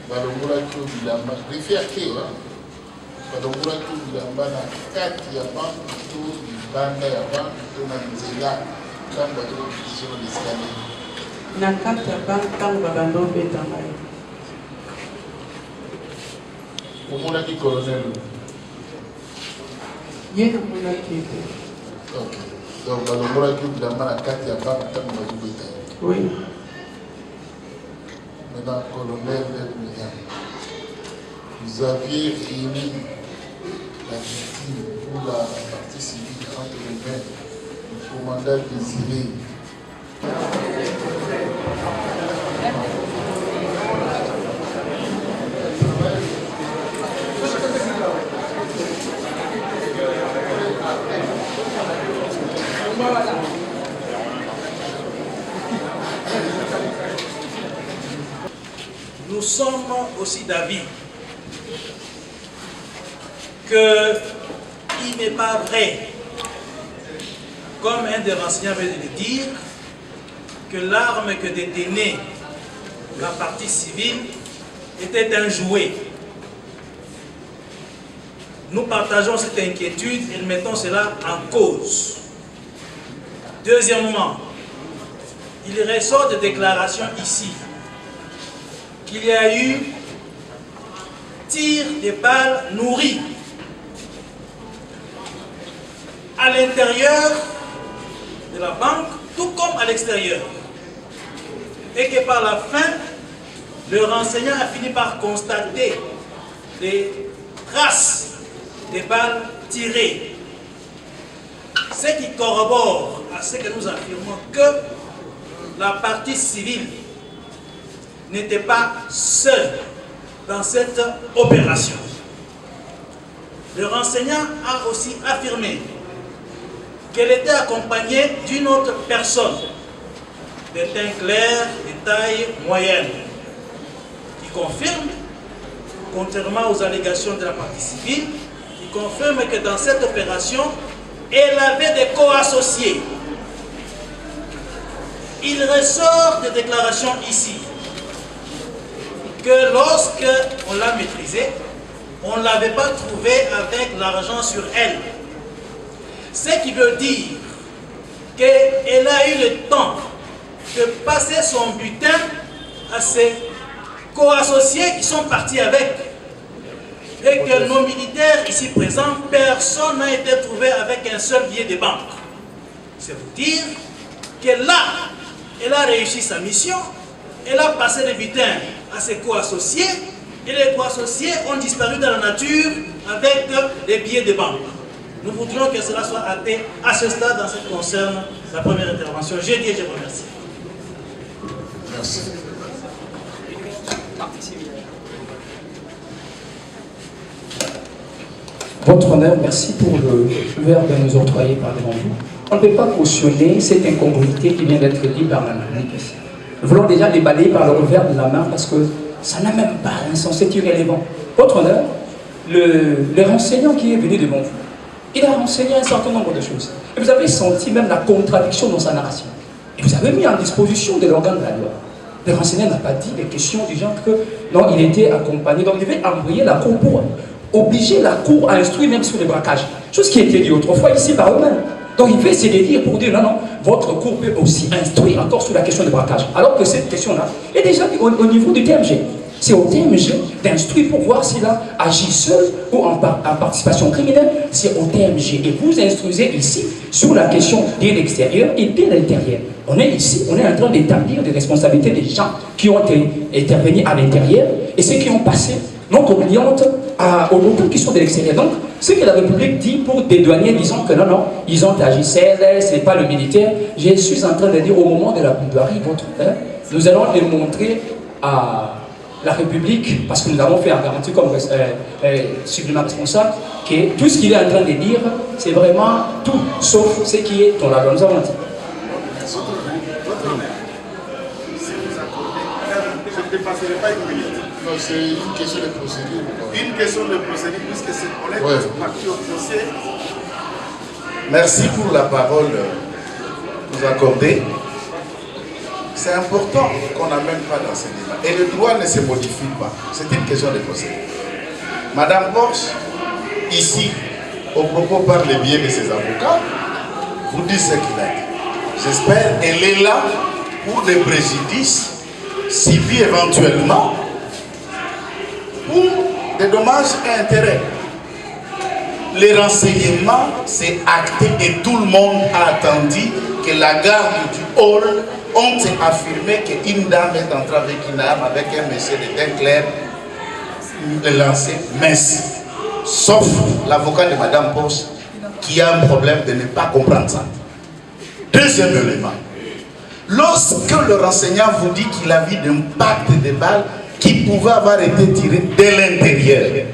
balongolaki bilamba refierté balongolaki bilamba na kati ya banque to libanda ya banque to na nzela ntango bazokokitisa na l'escalier na kati ya banque ntango babanda obeta ngai omonaki colonel ye namonaki ete ok donc balongolaki bilamba na kati ya banque ntango bazobeta oui. Madame colonel, vous aviez réuni la victime pour la partie civile entre les mains du commandant Désiré. Nous sommes aussi d'avis qu'il n'est pas vrai, comme un des enseignants vient de le dire, que l'arme que détenait la partie civile était un jouet. Nous partageons cette inquiétude et mettons cela en cause. Deuxièmement, il ressort de déclarations ici qu'il y a eu tir de balles nourries à l'intérieur de la banque, tout comme à l'extérieur. Et que par la fin, le renseignant a fini par constater des traces de balles tirées. Ce qui corrobore à ce que nous affirmons que la partie civile n'était pas seul dans cette opération. Le renseignant a aussi affirmé qu'elle était accompagnée d'une autre personne de teint clair et taille moyenne, qui confirme, contrairement aux allégations de la partie civile, qui confirme que dans cette opération, elle avait des co-associés. Il ressort des déclarations ici que lorsque on l'a maîtrisée, on ne l'avait pas trouvée avec l'argent sur elle. Ce qui veut dire qu'elle a eu le temps de passer son butin à ses co-associés qui sont partis avec. Et que nos militaires ici présents, personne n'a été trouvé avec un seul billet de banque. C'est vous dire que là, elle a réussi sa mission, elle a passé le butin à ses co-associés, et les co-associés ont disparu dans la nature avec les billets de banque. Nous voudrions que cela soit acté à ce stade dans ce qui concerne la première intervention. J'ai dit et je vous remercie. Merci. Votre honneur, merci pour le verbe de nous octroyer par devant vous. On ne peut pas cautionner cette incongruité qui vient d'être dite par la République. Nous voulons déjà les balayer par le revers de la main parce que ça n'a même pas un sens, c'est irrélevant. Votre honneur, le renseignant qui est venu devant vous, il a renseigné un certain nombre de choses. Et vous avez senti même la contradiction dans sa narration. Et vous avez mis en disposition de l'organe de la loi. Le renseignant n'a pas dit des questions du genre que non, il était accompagné. Donc il devait envoyer la cour pour obliger la cour à instruire même sur les braquages. Chose qui était dit autrefois ici par eux-mêmes. Donc il fait se dire pour dire non, non, votre cour peut aussi instruire encore sur la question du braquage. Alors que cette question-là est déjà au niveau du TMG. C'est au TMG d'instruire pour voir s'il a agi seul ou en participation criminelle. C'est au TMG. Et vous instruisez ici sur la question de l'extérieur et de l'intérieur. On est ici, on est en train d'établir des responsabilités des gens qui ont intervenu à l'intérieur et ceux qui ont passé notre cliente aux locaux qui sont de l'extérieur. Donc, ce que la République dit pour des douaniers, disons que non, non, ils ont agi seuls, ce n'est pas le militaire. Je suis en train de dire au moment de la plaidoirie, votre frère, nous allons démontrer à la République, parce que nous avons fait un garantie comme supplément responsable, que tout ce qu'il est en train de dire, c'est vraiment tout, sauf ce qui est dans la loi. Nous avons dit. Si vous accordez, je ne dépasserai pas une minute. Non, c'est une question de procédure. Une question de procédure, puisque on est parti au procès. Merci pour la parole que vous accordez. C'est important qu'on n'amène pas dans ces débats. Et le droit ne se modifie pas. C'est une question de procédure. Madame Bosch, ici, au propos par le biais de ses avocats, vous dites ce qu'il a dit. J'espère qu'elle est là pour des préjudices civils éventuellement, pour des dommages et intérêts. Les renseignements, c'est acté et tout le monde a attendu que la garde du hall ont affirmé qu'une dame est entrée avec une arme, avec un monsieur de teint clair, de lancer mince. Sauf l'avocat de Madame Bosch qui a un problème de ne pas comprendre ça. Deuxième élément. Lorsque le renseignant vous dit qu'il a vu d'impact de balles qui pouvaient avoir été tirées de l'intérieur,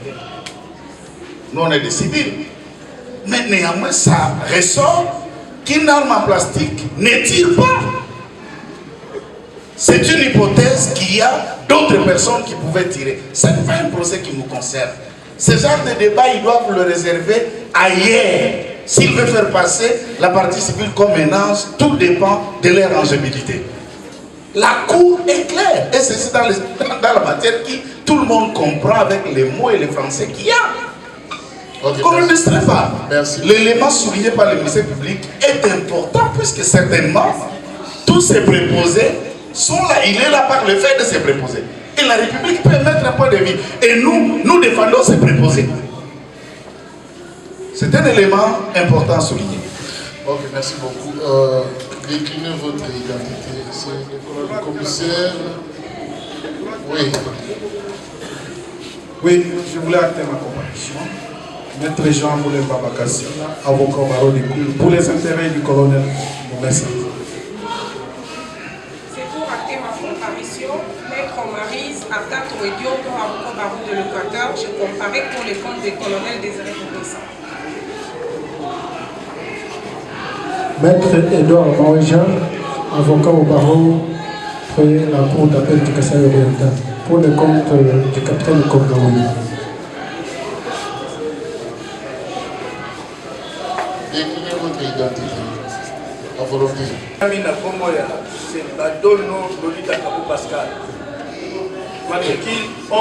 nous on est des civils. Mais néanmoins, ça ressort qu'une arme en plastique ne tire pas. C'est une hypothèse qu'il y a d'autres personnes qui pouvaient tirer. Ce n'est pas un procès qui nous concerne. Ce genre de débat, ils doivent le réserver ailleurs. S'ils veulent faire passer la partie civile comme menace, tout dépend de leur rangeabilité. La cour est claire. Et c'est dans la matière qui tout le monde comprend avec les mots et les français qu'il y a. Okay, qu'on ne distrait pas. L'élément souligné par le ministère public est important puisque certainement tous ces préposés sont là. Il est là par le fait de se préposer. Et la République peut mettre un point de vue. Et nous défendons ces préposés. C'est un élément important à souligner. Ok, merci beaucoup. Déclinez votre identité. C'est le commissaire. Oui. Oui, je voulais acter ma comparution. Maître Jean Moulin Babakassi, avocat au barreau des Cours, pour les intérêts du colonel Moumessa. C'est pour acter ma comparution. Maître Maryse, Akato et Dioto, avocat au barreau de l'Équateur, je comparais pour les comptes des colonels Désiré Moumessa. Maître Edouard Maouéja, avocat au barreau près la cour d'appel du Kassai oriental, pour le compte du capitaine Kongaoui. Déclinez votre identité à volonté. Amina Komoya, c'est Badono Lolita Kabou Pascal. Matricule 11,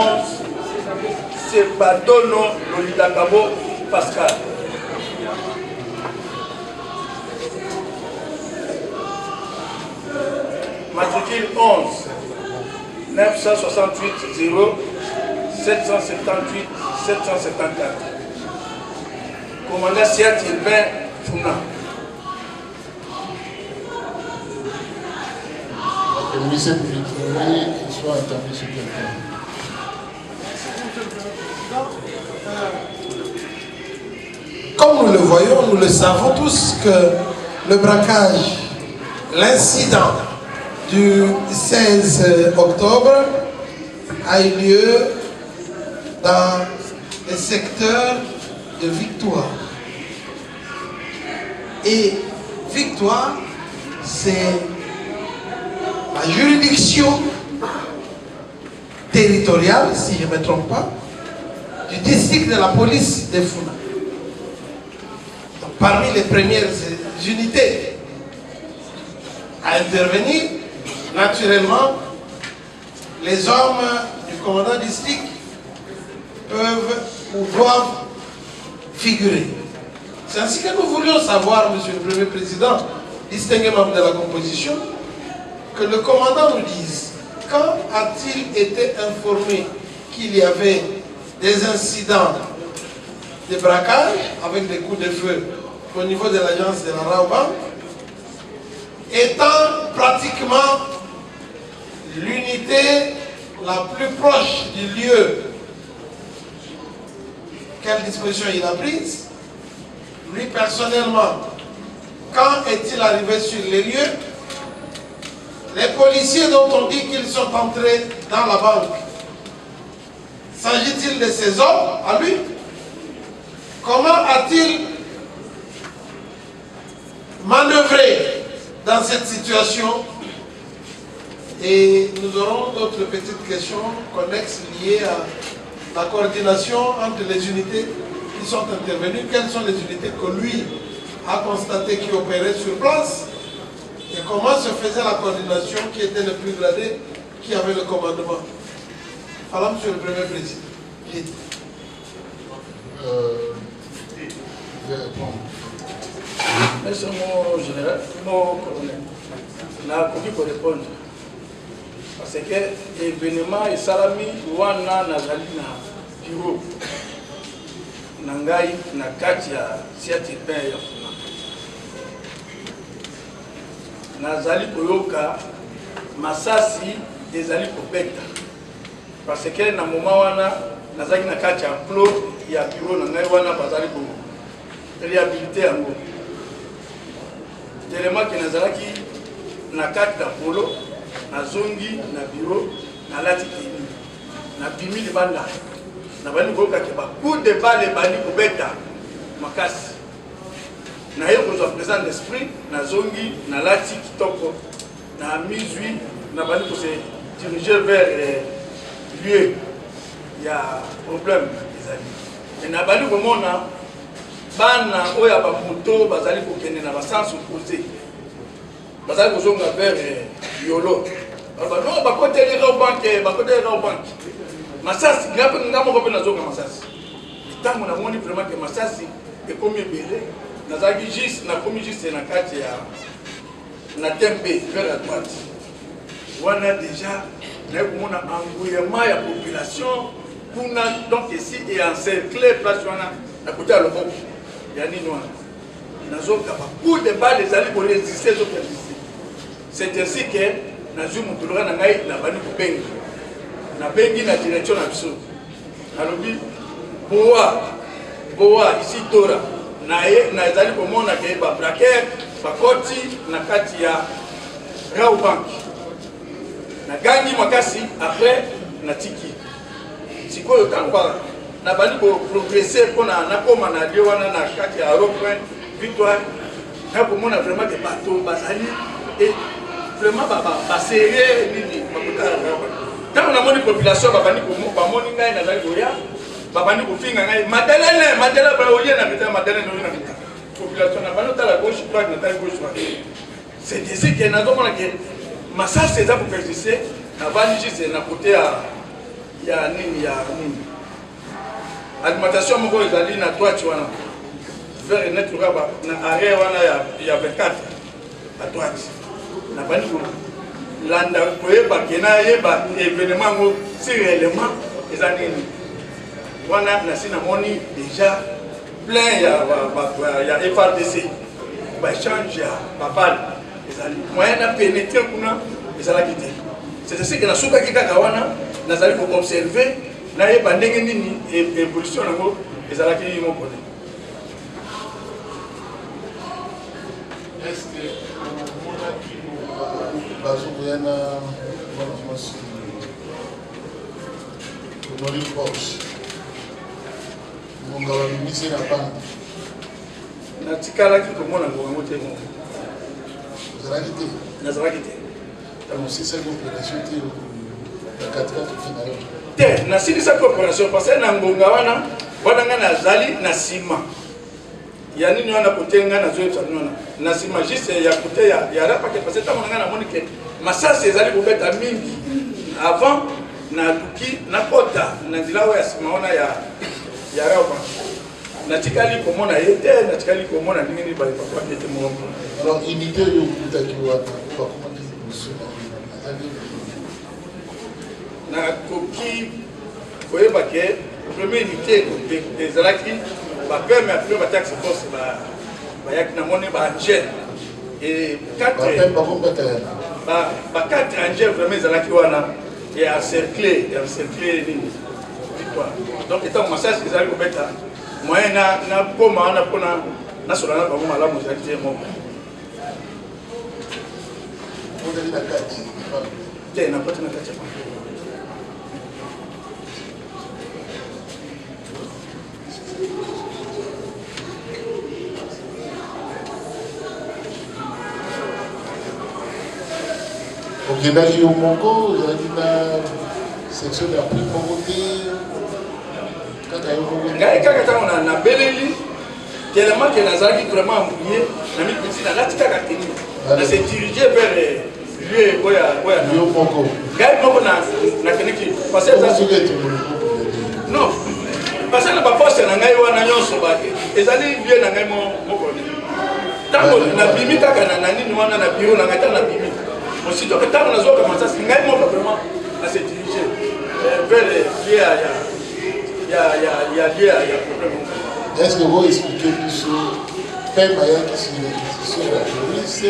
c'est Badono Lolita Kabou Pascal. Matricule 11, 968 0 778 754. Commandant Siat Ilbin Founa. Le ministère public, vous voulez qu'il soit établi sur quelqu'un. Comme nous le voyons, nous le savons tous que le braquage, l'incident du 16 octobre a eu lieu dans le secteur de Victoire. Et Victoire, c'est la juridiction territoriale, si je ne me trompe pas, du district de la police de Founa. Donc, parmi les premières unités à intervenir, naturellement, les hommes du commandant district peuvent ou doivent figurer. C'est ainsi que nous voulions savoir, Monsieur le Premier Président, distingué membre de la composition, que le commandant nous dise quand a-t-il été informé qu'il y avait des incidents de braquage avec des coups de feu au niveau de l'agence de la Raoban, étant pratiquement l'unité la plus proche du lieu. Quelle disposition il a prise? Lui personnellement, quand est-il arrivé sur les lieux? Les policiers dont on dit qu'ils sont entrés dans la banque, s'agit-il de ces hommes à lui? Comment a-t-il manœuvré dans cette situation? Et nous aurons d'autres petites questions connexes liées à la coordination entre les unités qui sont intervenues. Quelles sont les unités que lui a constatées qui opéraient sur place? Et comment se faisait la coordination? Qui était le plus gradé? Qui avait le commandement? Alors, monsieur le Premier Président. Monsieur mon général, mon colonel, n'a pas pu répondre. Parce que l'événement est salami, wana nazali na bureau. Nangai na katia siati ben ya funa. Nazali koyoka masasi ezali kobeta. Parce que na moment wana nazali na katia clos ya bureau nangai wana bazali ko réhabiliter yango. Tellement que nazalaki na kati da polo na zongi na bureau na lati kini na bimi libanda na bani koka ke ba coup de balle bani kobeta makasi na ye ko présent d'esprit na zongi na lati kitoko na misui na bani ko se diriger vers lieu ya problème ezali et na bani ko mona bana oya ba moto bazali ko kende na ba sens opposé bazali ko zonga vers yolo ba no ba côté les banque masasi ngape ngamo ko pena zonga masasi tango na moni vraiment que masasi e comme belé nazaki juste na comme juste na kati ya na tembe vers la droite wana déjà na komona engouillement ya population kuna donc ici et encercler place wana na côté ya loboko ya nini wana nazoka ba coup de balle ezali ko résister zo persister. C'est ainsi que na zumu tulora na ngai na bani ko bengi na bengi na direction na biso alobi boa ici tora na ezali ko mona ke ba braquer ba koti na kati ya Rao Bank na gangi makasi après na tiki sikoyo kangwa na bani ko progresser kona na koma na lieu wana na kati ya Europe victoire na ko mona vraiment que bateau bazali et vraiment ba serré nini bakutala tant on a moni population babani ko ba moni ngai na zali goya babani ko finga ngai madela ba oye na bita madela no na bita population na bano tala gauche droite na tala gauche droite c'est ici que na domona que massa c'est ça pour persister na bani juste na côté ya nini alimentation moko ezali na droite wana vers net raba na arrêt wana ya 24 à droite na bani ko landa koyeba kena yeba événement ngo si réellement ezali nini wana na sina moni déjà plein ya FRDC ba change ya papal ezali moyen na pénétrer kuna ezala kité c'est ce que na suka kika wana nazali ko observer na yeba ndenge nini évolution ngo ezala ki mo kote. Est-ce que Bazouyana, Honorine Bosch, mon gars, ministre n'a pas. Natikala qui comment on a monté mon. Nazarité. Nazarité. Alors c'est ça l'opération qui est 4 ans final. Té, na sisi sa coopération parce que na ngonga wana na zali na sima. Ya nini wana kutenga na zoe tsanona na sima juste ya côté ya rapa que parce que tant on a moni que masasi ezali kobeta mingi avant na tuki na kota na dilawa ya sima ona ya rapa na tikali komona yete na tikali komona nini ba kwa kete mo. Alors unité yo kutaki wana kwa comment na koki koyeba ke première unité des alaki ba permet après ba taxe force ba yak na moni ba angel et 4 ba 4 angel vraiment zalaki wana et encerclé nini victoire donc étant massage des alaki kobeta moyen na koma na pona na solana ba mala mo zalaki mo on est la carte té na pote na carte. okendaki yo moko ozalaki na section ya prix moko te kaka yo moko ngai kaka ntango na beleli tellement ke nazalaki vraiment embrouillé na mipesi nalati kaka teni na se diriger vers lui oya yo moko ngai moko na keniki parce que ça non parce que na ba poste na ngai wana nyonso ba ezali lieu na ngai moko tango na bimi kaka na nini wana na bureau na ngai na bimi aussitôt que tango nazo commencer ngai moko vraiment na se diriger vers lieu il y a problème. Est-ce que vous expliquez plus sur quel moyen qui sur la police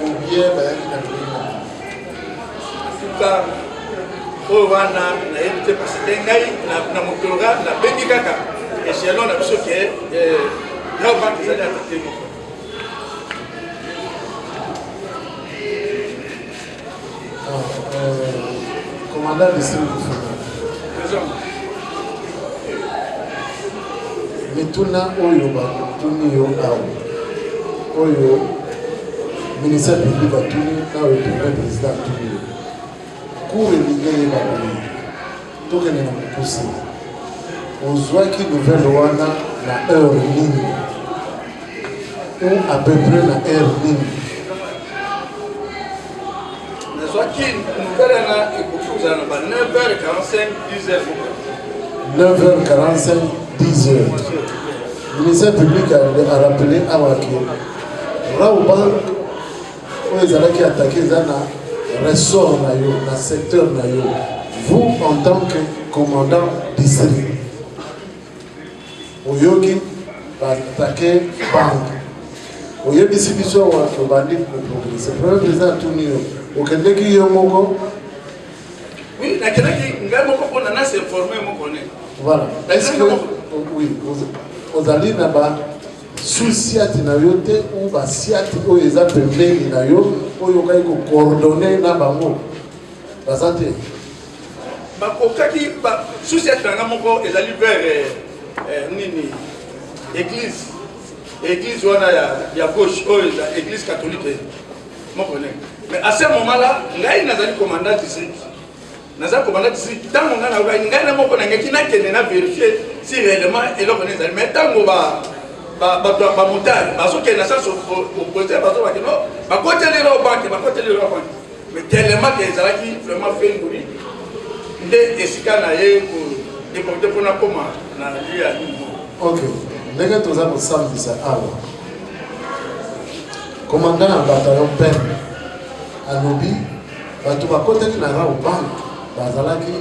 ou bien en tout cas oyo wana nayebi te parce que ngai na mokologa nabengi kaka échelon na biso ke grave banque ezali atate moko commandant district mituna oyo batuni yo awa oyo ministère public atuni na oyo président atuni yo cour elingi eyeba boye tokende na mokusi ozwaki nouvelle wana na heure nini ou à peu près na heure nini nazwaki nouvelle wana ekoki kozala na ba 9h45 10h 9h45 10h. Le ministère public a rappelé à Waki Raouban où ils allaient attaquer dans ressort dans secteur nayo. Vous en tant que commandant district, Oyoki va attaquer banque. Oyoki Sibiso ou bandit pour progresser. Le premier président Tounio, au Kendeki Yomoko. Oui, la Kendeki Ngamoko on a s'informé mon connaît. Voilà. Est-ce que oui, vous allez là-bas souci à Tinayote ou Basiati ou les appelés Ninayo ou yokai ko coordonner na bango. Basate. Ba kokaki ba souci à Tangamoko et allé vers nini église wana ya gauche ou église catholique. Mon connaît. Mais à ce moment-là, ngai nazali commandant district. Naza commandant district tango ngana ngai na moko na ngaki na kende na vérifier si réellement eloko nezali mais tango ba motari bazoke na sens opposé bazoba ke no bakoteli ro banque mais tellement que ezalaki vraiment fait nguri nde esika na ye ko déporter pour na koma na lieu ya OK ndenge toza kosambisa awa commandant ya bataillon pen alobi bato bakoteli na rao banque bazalaki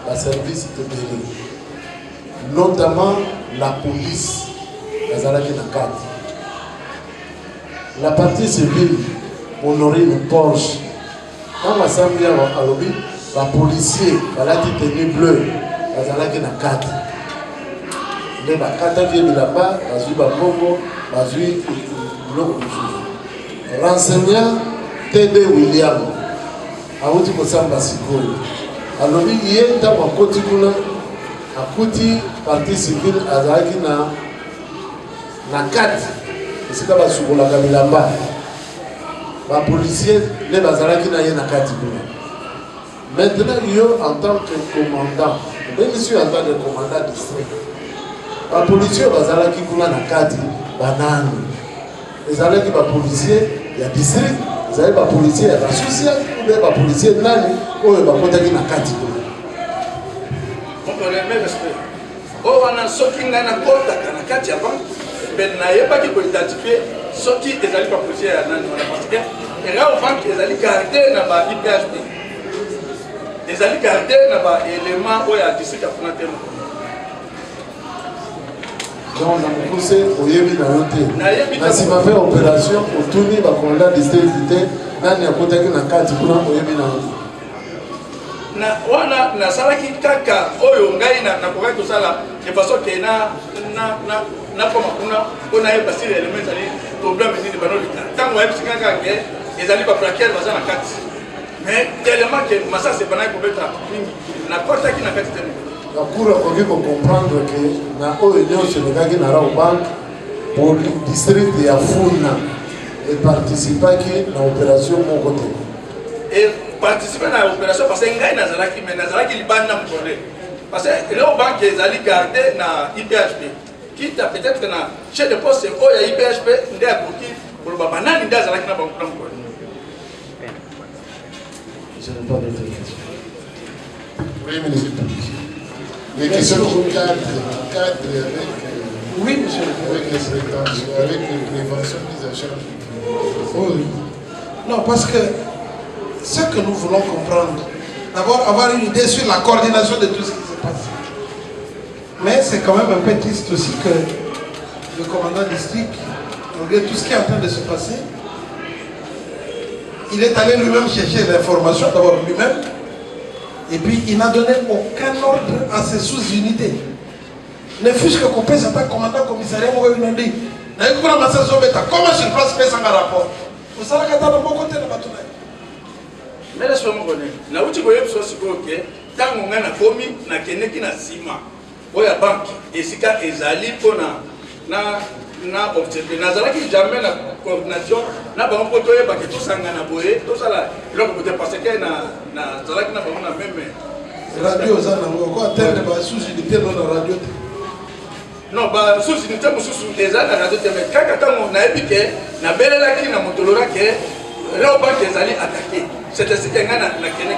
la service de belé notamment la police bazalaki na kati la partie civile honoré une Porsche dans la assemblée à lobby la policier balati tenue bleue bazalaki na kati mais bakataki bilamba bazwi babongo bazwi biloko mosusu renseignant TD William awuti kosamba sikoyo alobi ye ntango akoti kuna akuti partie civile azalaki na kati esika basukolaka bilamba bapolisier nde bazalaki na ye na kati kuna. Maintenant yo en tant que commandant benisi en tant que commandant district bapolisier bazalaki kuna na kati banani ezalaki bapolisier ya district ezalaki bapolisier ya basocial ube bapolisier nani oyo bakotaki na kati kuna. oyo wana soki ngai nakotaka na kati ya banque mpe nayebaki koidentifie soki ezali bapolisier ya nani wana parce que erao banque ezali garde na ba IPHP ezali garde na ba élément oyo ya district afuna te moko. Donc na mokuse oyebi na yo te na nsima mpe opération otuni bacommandant district te nani akotaki na kati kuna oyebi na yo na wana nasalaki kaka oyo ngai nakokaki kosala de façon ke nakoma kuna mpo nayeba si élément ezali problème nini banolika ntango ayebisi kaka ke ezali baplaquere baza na kati mais tellement ke masasi banaki kobeta mingi nakotaki na kati te. La cour a comprendre que na oyo nyonso elekaki na rao banque pour district ya Funa et participaki na opération moko te. Et participer à l'opération parce que ngai nazalaki libanda mokole parce que rao banque ezali garder na IPHP quitte peut-être na chef de poste oyo ya IPHP nde akoki pour le banane nda zalaki na bango na mokolo. Je n'ai pas d'autres questions. Oui, ministre public. Les questions qui cadrent avec, oui, monsieur. Avec les préventions, avec les préventions mises en charge. Oui. Non, parce que ce que nous voulons comprendre, d'abord avoir une idée sur la coordination de tout ce qui se passe. Mais c'est quand même un peu triste aussi que le commandant district, malgré tout ce qui est en train de se passer, il est allé lui-même chercher l'information, d'abord lui-même, et puis il n'a donné aucun ordre à ses sous-unités. Ne fût-ce que qu'on puisse être commandant commissariat, moi il m'a dit, comment sur place fait un rapport? Vous savez qu'à mon côté de Batouna. Mais laisse-moi me connaître. Na uti koye biso siko ke tango nga na komi na keneki na sima oya banque esika ezali pona na observer nazalaki jamais na coordination na bango po toyeba ke tosanga na boye tosala eloko peut parce que na zalaki na bango na même radio za nango ko atteindre ba sous-unité dans la radio. Non, bah, sous-unité mosusu eza na radio te mais kaka tango na ebike na belelaki na motolora ke là banque ezali attaqué. C'était ce qu'il y a dans la Kenya.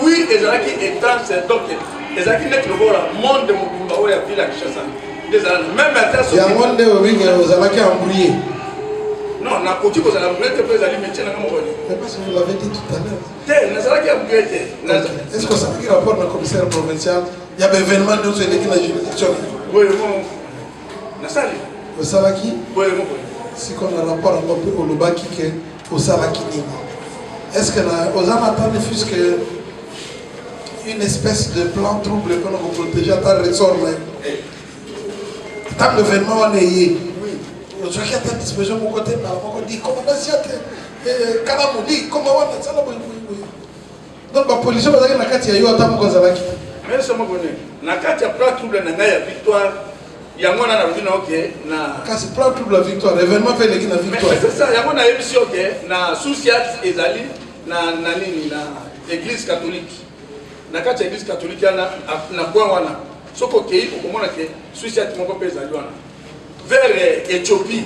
Oui, ils ont qui étant c'est donc ils ont qui n'est que le monde de Moukoumba où il y a ville à Kinshasa. Même maintenant il y a un monde où ils ont qui embrouillé. Non, na côté que ça a embrouillé que ils allaient mettre dans mon body. Mais parce que vous l'avez dit tout à l'heure. T'es, na ça qui a embrouillé. Est-ce que ça veut dire rapport dans le commissaire provincial il y a des événements de ce qui la juridiction. Oui, bon. Na ça lui. Au Salaki. Oui, bon. Si qu'on a rapport un peu au Lubaki que au Salaki Nini. Est-ce que aux amateurs ne fût-ce que une espèce de plan trouble que nous protéger à ta ressort là. Tant l'événement on est oui. Je regarde ta disposition mon côté là, on dit comment on a Kanamu dit comment on a ça là oui. Donc la police va dire na kati ya yo atamu kwa zalaki. Mais ça me connaît. Na kati ya plan trouble na ngaya victoire. Yango na rudi na OK na kasi plan trouble la victoire événement fait les qui na victoire. Mais c'est ça yango na émission OK na souciat ezali na nini na église catholique na kati église catholique na kwa wana soko kei okomona ke souciat moko pe ezali wana vers Éthiopie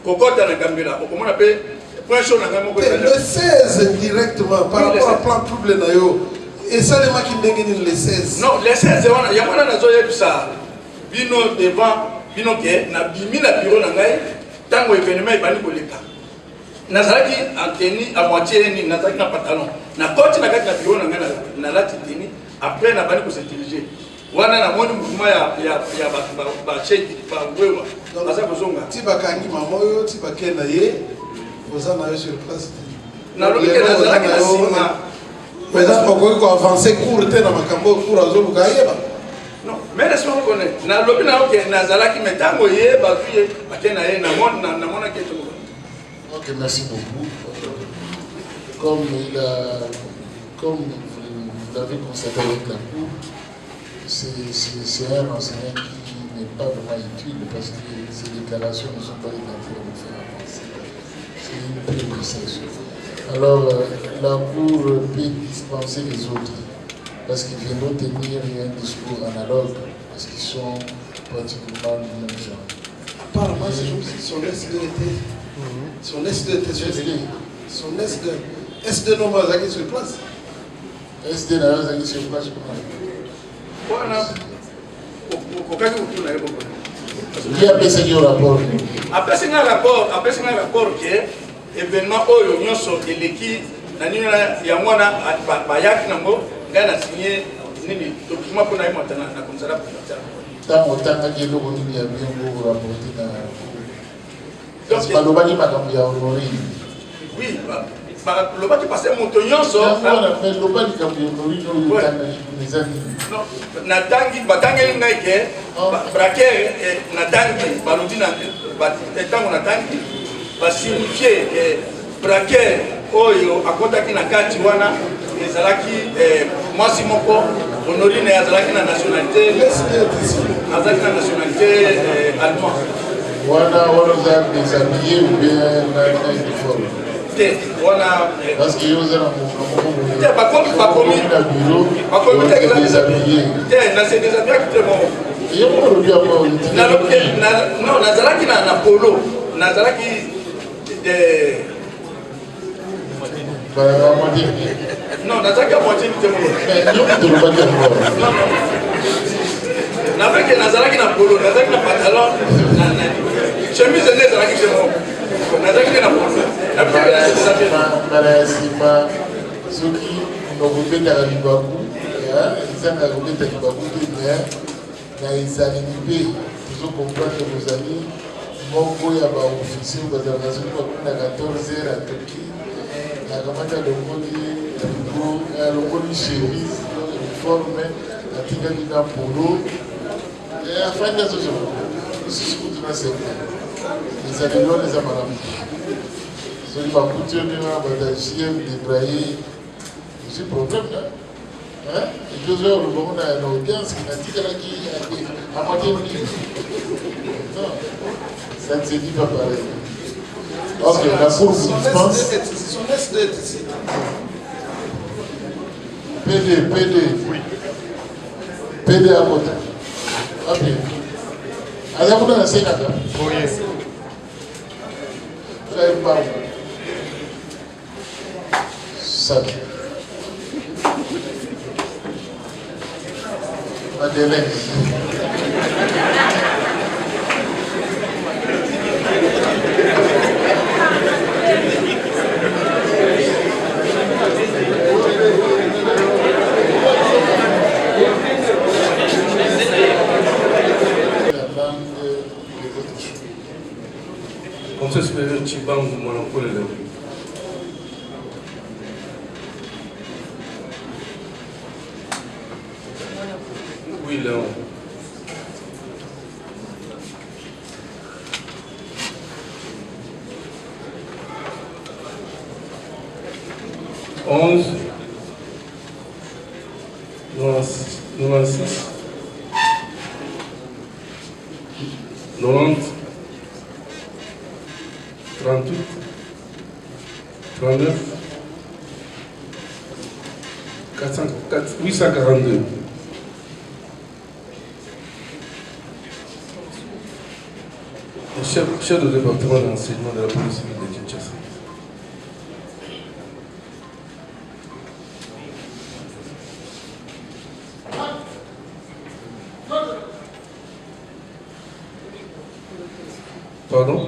kokota na Gambela okomona pe point chaud na ngamo ko le 16 directement par rapport à plan trouble na yo et ça les maki ndengeni le 16 non le 16 wana yango na zo yebisa bino devant bino ke na bimi na bureau na ngai tango événement ebani koleka nazalaki en tenue à moitié ni nazalaki na pantalon na koti na kati na bureau na ngai na lati tenue après na bani ko se diriger wana na moni mouvement ya ba cheki ba wewa asa kozonga ti bakangi mamoyo ti bakenda ye oza na yo sur place na lobi ke nazalaki na sima mais ça okoki ko avancer court te na makambo court azoluka yeba. Non, mais laisse-moi reconnaître. Na lobi na OK nazalaki metango ye ba vie bakena ye na mona ke to. Ok, merci beaucoup. Comme vous l'avez constaté avec la Cour, c'est un enseignant qui n'est pas vraiment utile parce que ses déclarations ne sont pas de nature à nous faire avancer. C'est une pure distinction. Alors, la Cour peut dispenser les autres parce qu'ils viendront tenir un discours analogue parce qu'ils sont pratiquement du même genre. Apparemment, c'est comme si son S2 était. Son S2 était sur son S2. S2 non pas sur place. SD n'a sur place. Qui a passé un rapport? Après c'est un rapport que événement oyo nyonso eleki na nina ya mwana bayaki nango ngana signé nini document pour na imotana na komisara provincial. Tant autant que l'on y a bien vous rapporter na donc balobaki makambo ya honoré. Oui, lobaki passé moto nyonso mais lobaki makambo ya honoré no yutanga les amis. Non, na tangi batangeli ngai ke braquer na tangi balodi na tango na tangi ba signifier braquer oyo akotaki na kati wana ezalaki mwasi moko honorine azalaki na nationalité azalaki na nationalité allemande. Wana za déshabillé ou bien na uniforme. Parce que vous êtes Non, nazaki à moitié te moko. Non. N'avec nazalaki na polo, nazalaki na pantalon, chemise de nazalaki chez moi. Nazalaki na polo. La petite na sima soki nokobetaka libaku ezanga kobeta libaku te mais na ezaleli mpe tozokomprendre kozali moko ya baofficier bazalaka soki bakumi na 14 heures à Turquie nakamata longoli chemise uniforme atikaki na polo afandi azozoko lisusu kutu na sekte ezaleli wana eza malamu soki bakuti oyo bata chien débraillé c'est problème là et deux heures le moment na audience qui natikalaki à moitié non ça ne se dit pas pareil. Ok, la cour vous dispense. Son est d'être ici. PD à côté. Ok. Allez, vous dans la scène là. Oui. Vous avez parlé. Ça. Madeleine. Conseil supérieur Chibang Monopole. Oui, Léon. Onze, 96, 90, 38, 39, 842. Chef de département d'enseignement de la police civile de Kinshasa. Pardon?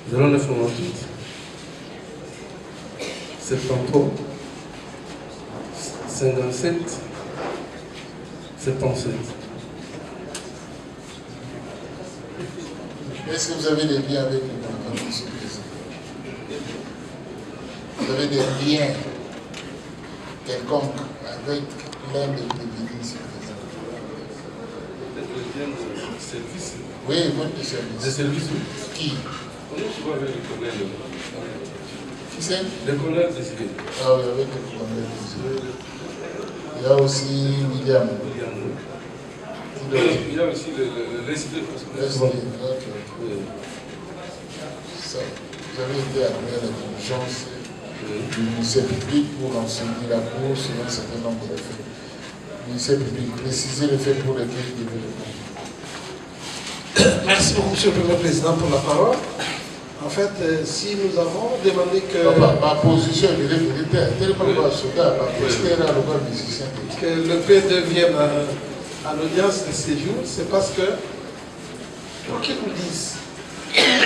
0998 73 57 77. Est-ce que vous avez des liens avec le président? Vous avez des liens quelconques avec l'un des ministres? Service. Oui, votre service. Des services. Qui? On est souvent avec le colonel. Qui c'est? Le colonel Désiré. Ah oui, avec le colonel Désiré. Il y a aussi William. Il y a aussi le résident. Ok. Ça, vous avez été admis à la diligence du ministère public pour enseigner la cour sur un certain nombre de faits. Le ministère public, précisez les faits pour lesquels il devait répondre. Merci beaucoup, Monsieur le Premier Président, pour la parole. En fait, si nous avons demandé que... Ma position est militaire, tellement pas soldat, ma position est là, le musicien. Que le P2 vienne à l'audience de séjour, c'est parce que, pour qu'ils nous disent,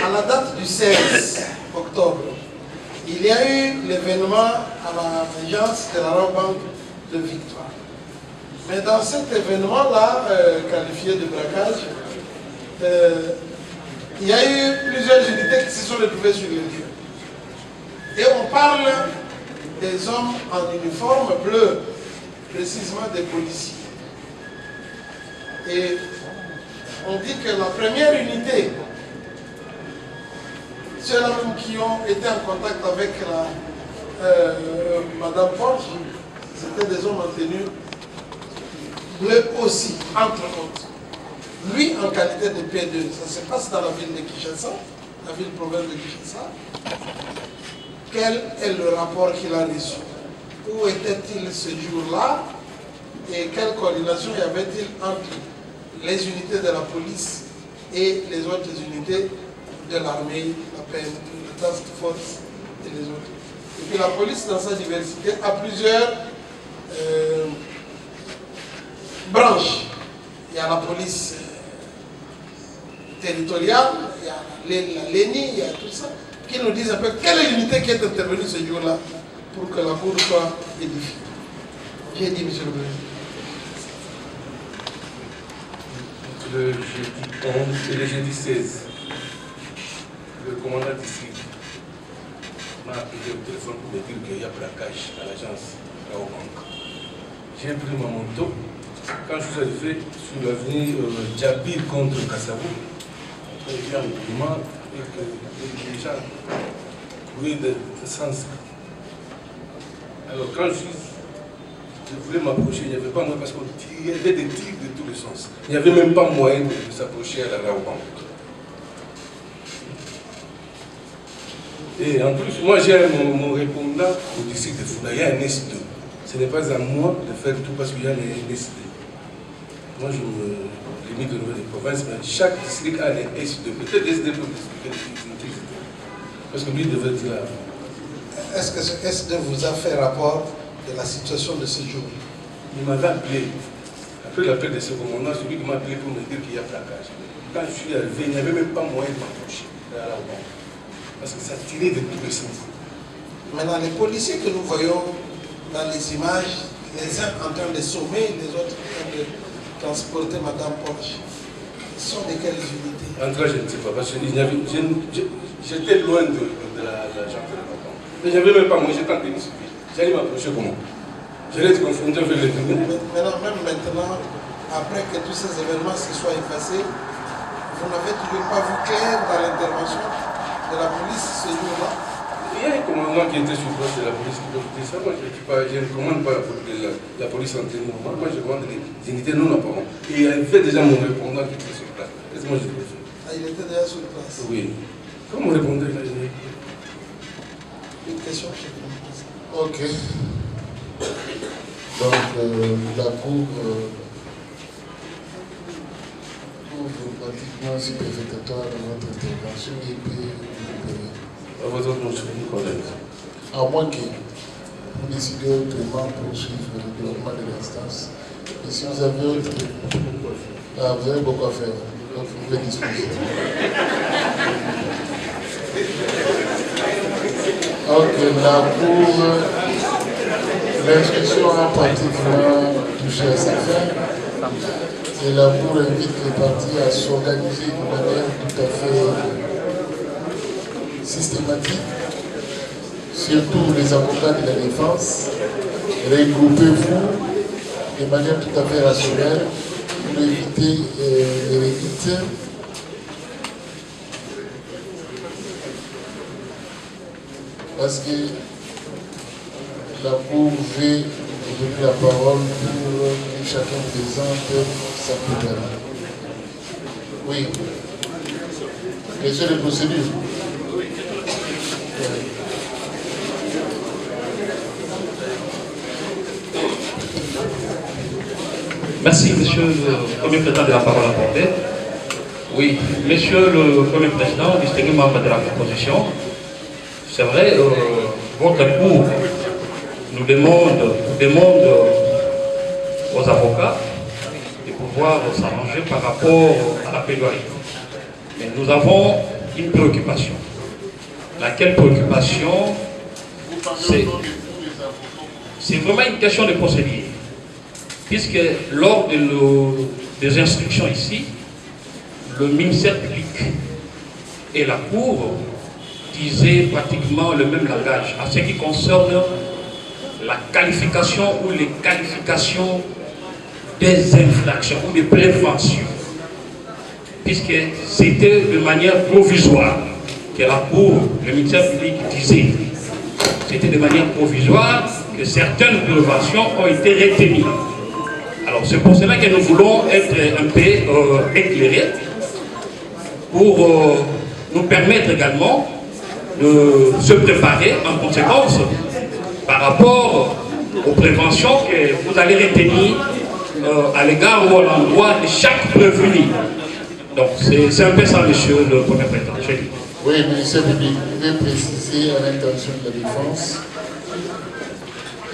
à la date du 16 octobre, il y a eu l'événement à la régence de la Banque de Victoire. Mais dans cet événement-là, qualifié de braquage, il y a eu plusieurs unités qui se sont retrouvées sur le lieu. Et on parle des hommes en uniforme bleu, précisément des policiers. Et on dit que la première unité, ceux-là même qui ont été en contact avec Madame Porte, c'était des hommes en tenue bleue aussi, entre autres. Lui, en qualité de P2, ça se passe dans la ville de Kinshasa, la ville province de Kinshasa. Quel est le rapport qu'il a reçu? Où était-il ce jour-là? Et quelle coordination y avait-il entre les unités de la police et les autres unités de l'armée, la PNP, task force et les autres. Et puis la police, dans sa diversité, a plusieurs branches. Il y a la police territoriale, il y a la LENI, il y a tout ça, qui nous disent un peu quelle est l'unité qui est intervenue ce jour-là pour que la cour soit édifiée. J'ai dit, monsieur le président. Le jeudi 11 et le jeudi 16, le commandant district m'a appelé au téléphone pour me dire qu'il y a braquage à l'agence Raobank. J'ai pris ma moto. Quand je suis arrivé sur l'avenue Djabir contre Kassavou, il y a un mouvement et que les gens couraient de sens. Alors quand je voulais m'approcher, il n'y avait pas moyen parce qu'il y avait des tirs de tous les sens. Il n'y avait même pas moyen de s'approcher à la Raobank. Et en plus, moi j'ai mon répondant au district de Funa, il y a un S2. Ce n'est pas à moi de faire tout parce qu'il y a un S2. Moi je me limite au niveau des provinces, mais chaque district a un S2. Peut-être S2 peut expliquer les activités. Parce que lui devait être là. Est-ce que ce S2 vous a fait rapport de la situation de ce jour? Il m'avait appelé. Après l'appel de ce commandant, c'est lui qui m'a appelé pour me dire qu'il y a plaquage. Quand je suis arrivé, il n'y avait même pas moyen de m'approcher. Parce que ça tirait de tous les sens. Maintenant, les policiers que nous voyons dans les images, les uns en train de sommer, les autres en train de transporter Madame Porsche, ce sont de quelles unités? En tout cas, je ne sais pas, parce que j'étais loin de la gendarmerie. Mais je n'avais même pas moi, j'étais en tennis. J'allais m'approcher comment? J'allais être confronté avec les tribunaux. Maintenant, même maintenant, après que tous ces événements se soient effacés, vous n'avez toujours pas vu clair dans l'intervention de la police ce jour-là? Il y a un commandant qui était sur place de la police qui peut dire ça. Moi, je ne commande pas la police en tenue. Moi, je commande les unités non apparentes. Et il y avait déjà mon répondant qui était sur place. Qu'est-ce que moi je devais faire? Ah, il était déjà sur place? Oui. Comment répondait là? Une question, je sais pas. Ok. Donc, la Cour ouvre pratiquement superfétatoire de votre intervention et puis libérer. À votre nom, collègue. À moins que vous décidez autrement pour suivre le développement de l'instance. Et si vous avez autre... Ah, vous avez beaucoup à faire. Donc, vous pouvez disposer. Ok, la Cour... L'instruction a pratiquement touché à sa fin. Et la Cour invite les parties à s'organiser de manière tout à fait systématique, surtout les avocats de la défense. Regroupez-vous de manière tout à fait rationnelle pour éviter les réquites. Parce que la Cour veut donner la parole pour que chacun présente sa plaidoirie. Oui. Question de procédure. Merci, monsieur le Premier Président de la parole apportée. Oui, monsieur le Premier Président, distingué membre de la proposition, c'est vrai, votre Cour nous demande aux avocats de pouvoir s'arranger par rapport à la plaidoirie. Mais nous avons une préoccupation. Laquelle préoccupation, c'est vraiment une question de procédure. Puisque lors des instructions ici, le ministère public et la Cour disaient pratiquement le même langage en ce qui concerne la qualification ou les qualifications des infractions ou des préventions. Puisque c'était de manière provisoire que la Cour, le ministère public disait. C'était de manière provisoire que certaines préventions ont été retenues. Alors c'est pour cela que nous voulons être un peu éclairés pour nous permettre également de se préparer en conséquence par rapport aux préventions que vous allez retenir à l'égard ou à l'endroit de chaque prévenu. Donc c'est un peu ça, monsieur le Premier Président. Oui, ministère public, vous pouvez préciser à l'intention de la défense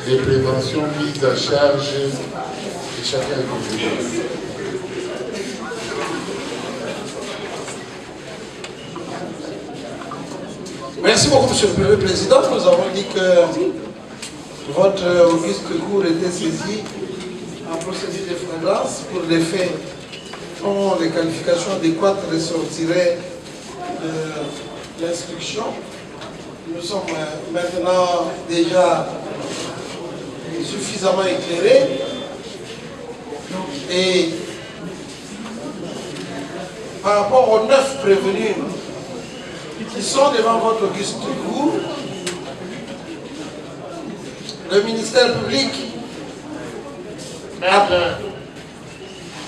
les préventions mises à charge de chacun des contributeurs. Merci beaucoup, Monsieur le Premier Président. Nous avons dit que votre auguste cour était saisi en procédure de flagrance pour les faits dont les qualifications adéquates ressortiraient de l'instruction. Nous sommes maintenant déjà suffisamment éclairés et par rapport aux 9 prévenus qui sont devant votre auguste cour, le ministère public,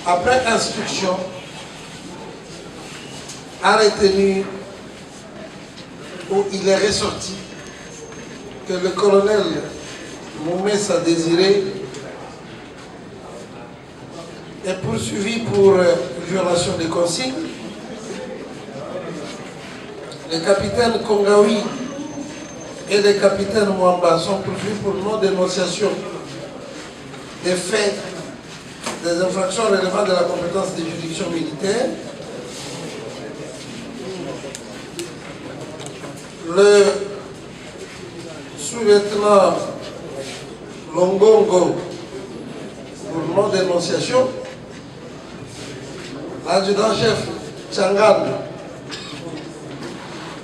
après instruction, a retenu où il est ressorti que le colonel Moumessa Désiré est poursuivi pour violation des consignes. Le capitaine Kongaoui et le capitaine Mwamba sont poursuivis pour non-dénonciation des faits des infractions relevant de la compétence des juridictions militaires. Le sous-lieutenant Longongo pour non-dénonciation. L'adjudant-chef Tchangan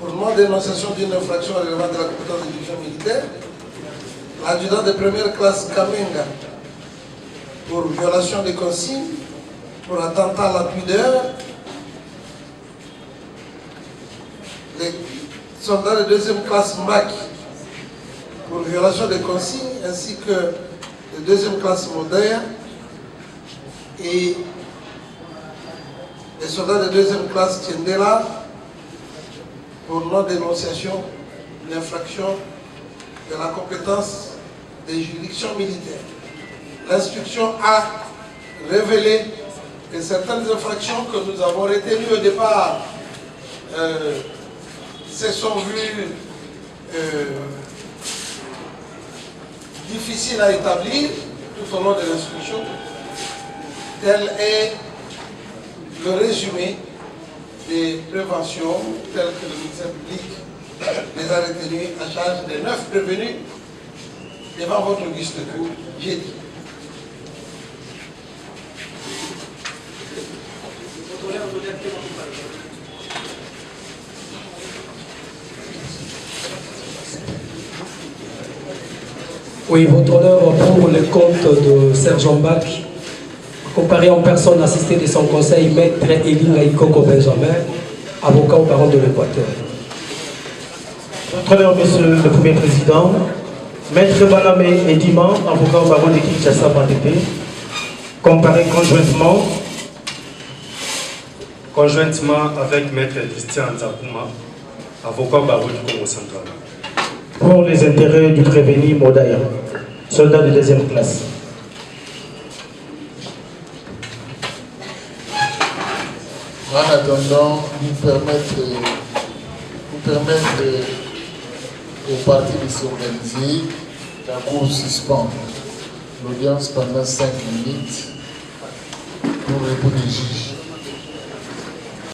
pour non-dénonciation d'une infraction relevant de la compétence des juridictions militaires. L'adjudant de première classe Kamenga pour violation des consignes, pour attentat à la pudeur. Les soldats de deuxième classe Maki pour violation des consignes, ainsi que de deuxième classe Modère et les soldats de deuxième classe Tchendela pour non-dénonciation d'infraction de la compétence des juridictions militaires. L'instruction a révélé que certaines infractions que nous avons retenues au départ se sont vues difficiles à établir tout au long de l'instruction. Tel est le résumé des préventions telles que le ministère public les a retenues à charge des 9 prévenus devant votre auguste cour jeudi. Oui, votre honneur, pour le compte de Sergent Bach, comparé en personne assistée de son conseil, maître Elinga Ikoko Benjamin, avocat au barreau de l'Équateur. Votre honneur, Monsieur le Premier Président, maître Balamé Ediman, avocat au barreau de Kinshasa Bandépé, comparé conjointement avec maître Christian Nzakuma, avocat au barreau du Congo central. Pour les intérêts du prévenu Modaya, soldat de deuxième classe. En attendant, nous permettre aux parties de s'organiser, la Cour suspend l'audience pendant 5 minutes pour répondre des juges.